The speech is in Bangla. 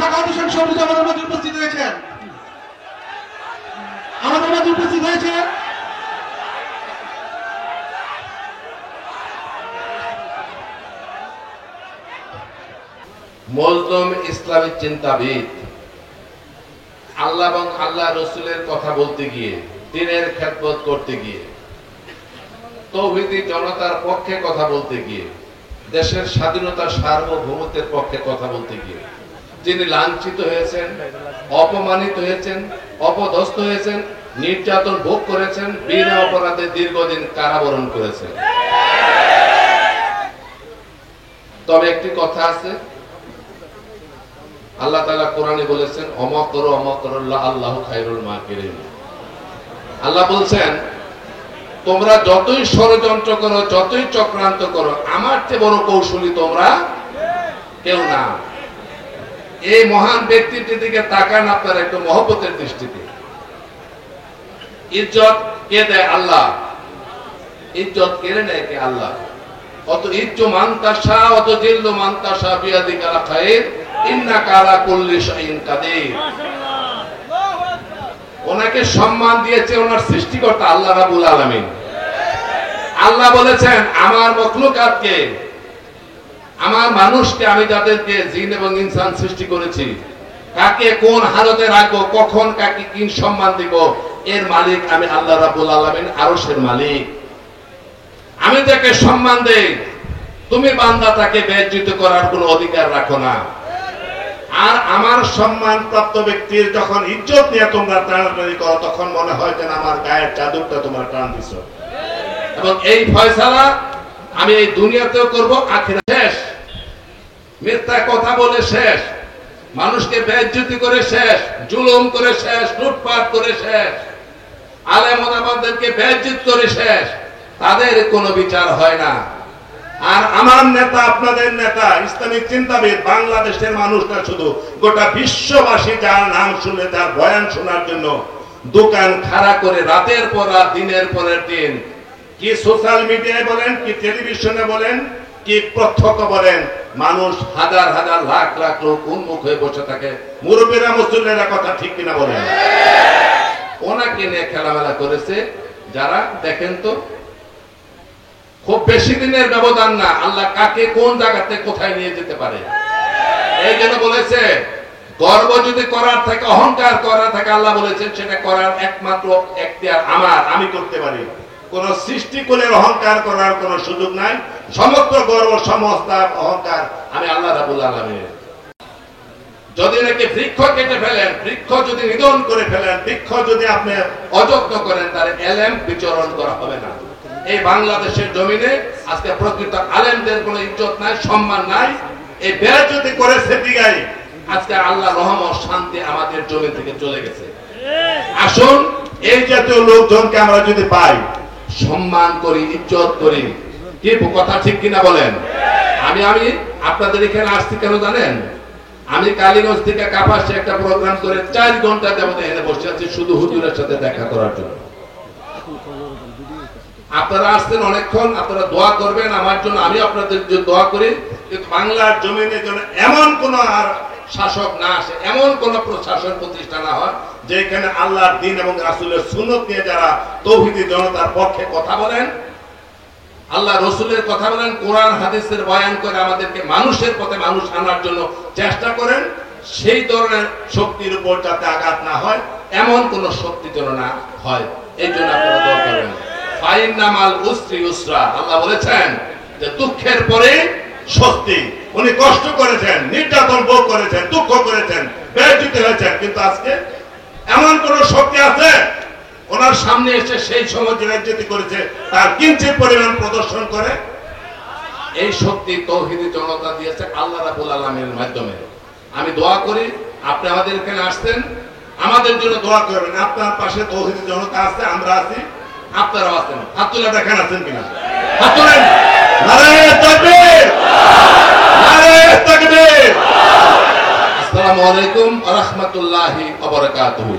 সাখাওয়াত হোসেন সবুজ আমাদের মাঝে উপস্থিত হয়েছেন। আমাদের মাঝে উপস্থিত হয়েছে মজলুম ইসলামী চিন্তাবিদ, আল্লাহ এবং আল্লাহ রসুলের কথা বলতে গিয়ে, দ্বীনের খেদমত করতে গিয়ে, তৌহিদি জনতার পক্ষে কথা বলতে গিয়ে, দেশের স্বাধীনতা সার্বভৌমত্বের পক্ষে কথা বলতে গিয়ে যিনি লাঞ্ছিত হয়েছেন, অপমানিত হয়েছেন, অপদস্থ হয়েছেন, নির্যাতন ভোগ করেছেন, বিনা অপরাধে দীর্ঘদিন কারাবরণ করেছেন। তবে একটি কথা আছে, আল্লাহ তাআলা কোরআনে বলেছেন অমকর অমকরুল্লাহ আল্লাহু খায়রুল মাকিরিন। আল্লাহ বলছেন তোমরা যতই ষড়যন্ত্র করো, যতই চক্রান্ত করো, আমার চেয়ে বড় কৌশলী তোমরা কেউ না। এই মহান ব্যক্তিটির দিকে তাকান আপনারা একটু মহব্বতের দৃষ্টিতে। ইজ্জত কে দেয়? আল্লাহ। ইজ্জত কেড়ে নেয় কে? আল্লাহ। অত ইজ্জু মান তাশা অত জিল্লু মান তাশা বিয়াদিকাল খায়র ইন্নাকা আলা কুল্লি শাইইন কাদির। ওনাকে সম্মান দিয়েছে ওনার সৃষ্টিকর্তা আল্লাহ রাব্বুল আলামিন। আল্লাহ বলেছেন আমার মখলুকাতকে, আমার মানুষকে, আমি যাদেরকে জিন এবং ইনসান সৃষ্টি করেছি, কাকে কোন হালতে রাখবো, কখন কাকে কি সম্মান দিব, এর মালিক আমি আল্লাহ রাব্বুল আলামিন, আরশের মালিক। আমি তাকে সম্মান দেই, তুমি বান্দা তাকে বেইজ্জত করার কোনো অধিকার রাখো না। আর আমার সম্মান প্রাপ্ত ব্যক্তির যখন ইজ্জত নিয়ে তোমরা টানাটানি করো, তখন মনে হয় যেন আমার গায়ের চাদরটা তোমরা টান দিছো। এবং এই ফয়সালা আমি এই দুনিয়াতেও করব, আখিরাতে শেষ। মিথ্যা কথা বলে শেষ, মানুষকে বেইজ্জতি করে শেষ, জুলুম করে শেষ, লুটপাট করে শেষ, আলেম ওলামাদেরকে বেইজ্জত করে শেষ, তাদের কোনো বিচার হয় না। আর আমার নেতা, আপনাদের নেতা, ইসলামিক চিন্তাবিদ, বাংলাদেশের মানুষরা শুধু গোটা বিশ্ববাসী যার নাম শুনে, যার বয়ান শোনার জন্য দোকান খাড়া করে রাতের পর রাত, দিনের পরের দিন, কি সোশ্যাল মিডিয়ায় বলেন, কি টেলিভিশনে বলেন, কি প্রত্যক্ষ বলেন, মানুষ হাজার হাজার লাখ লাখ লোক উন্মুখ হয়ে বসে থাকে। মুরব্বীরা মুসল্লিরা কথা ঠিক কিনা বলেন? ওনাকে নিয়ে খেলামেলা করেছে যারা, দেখেন তো, খুব বেশি দিনের ব্যবধান না, আল্লাহ কাকে কোন জায়গাতে কোথায় নিয়ে যেতে পারে। এই জন্য বলেছে গর্ব যদি করার থাকে, অহংকার করার থাকে, আল্লাহ বলেছেন সেটা করার একমাত্র এখতিয়ার আমার, আমি করতে পারি। কোন সৃষ্টিকুলের অহংকার করার কোন সুযোগ নাই। সমস্ত গর্ব, সমস্ত অহংকার আমি আল্লাহ রাব্বুল আলামিনের। যদি নাকি বৃক্ষ কেটে ফেলেন, বৃক্ষ যদি নিধন করে ফেলেন, বৃক্ষ যদি আপনি অযত্ন করেন, তার এলেম বিচরণ করা হবে না। এই বাংলাদেশের জমিনে আজকে প্রকৃত আলেমদের কোনো ইজ্জত নাই, সম্মান নাই। এই বেয়াদবি করেছে দিগাই আজকে আল্লাহ রহমত শান্তি আমাদের জমি থেকে চলে গেছে। আসুন এই জাতীয় লোকজনকে আমরা যদি পাই, সম্মান করি, ইজ্জত করি। কি কথা ঠিক কিনা বলেন? আমি আপনাদের এখানে আসছি কেন জানেন? আমি কালীগঞ্জ থেকে কাপাসে একটা প্রোগ্রাম করে 4 ঘন্টা যাবত এখানে বসে আছি শুধু হুজুরের সাথে দেখা করার জন্য। আপনারা আসছেন অনেকক্ষণ, আপনারা দোয়া করবেন আমার জন্য, আমি আপনাদের জন্য দোয়া করি। কিন্তু বাংলার জমিনে যেন এমন কোন আর শাসক না আসে, এমন কোন প্রশাসন প্রতিষ্ঠা না হয় যেখানে আল্লাহর দ্বীন এবং রাসূলের সুন্নাত নিয়ে যারা তৌহিদি জনতার পক্ষে কথা বলেন, আল্লাহ রসুলের কথা বলেন, কোরআন হাদিসের বয়ান করে আমাদেরকে মানুষের পথে মানুষ আনার জন্য চেষ্টা করেন, সেই ধরনের শক্তির উপর যাতে আঘাত না হয়, এমন কোন শক্তি যেন না হয়, এই জন্য আপনারা দোয়া করবেন। ফাইন্নামাল উসরি ইউসরা, আল্লাহ বলেছেন যে দুঃখের পরে স্বস্তি। উনি কষ্ট করেছেন, নির্যাতন ভোগ করেছেন, দুঃখ করেছেন, বেইজ্জতি হয়েছেন, কিন্তু আজকে এমন কোন শক্তি আছে ওনার সামনে এসে সেই সময় যে বেইজ্জতি করেছে তার কিঞ্চিত পরিমাণ প্রদর্শন করে? এই শক্তি তৌহিদি জনতা দিয়েছে আল্লাহ রাব্বুল আলামিনের মাধ্যমে। আমি দোয়া করি আপনি আমাদের এখানে আসতেন, আমাদের জন্য দোয়া করবেন। আপনার পাশে তৌহিদি জনতা আছে, আমরা আছি, আপনারাও আছেন। হাত তুলে দেখেন আছেন কিনা, হাত তুলেন। নারায়ে তাকবীর, নারায়ে তাকবীর। আসসালামু আলাইকুম ওয়া রাহমাতুল্লাহি ওয়া বারাকাতুহু।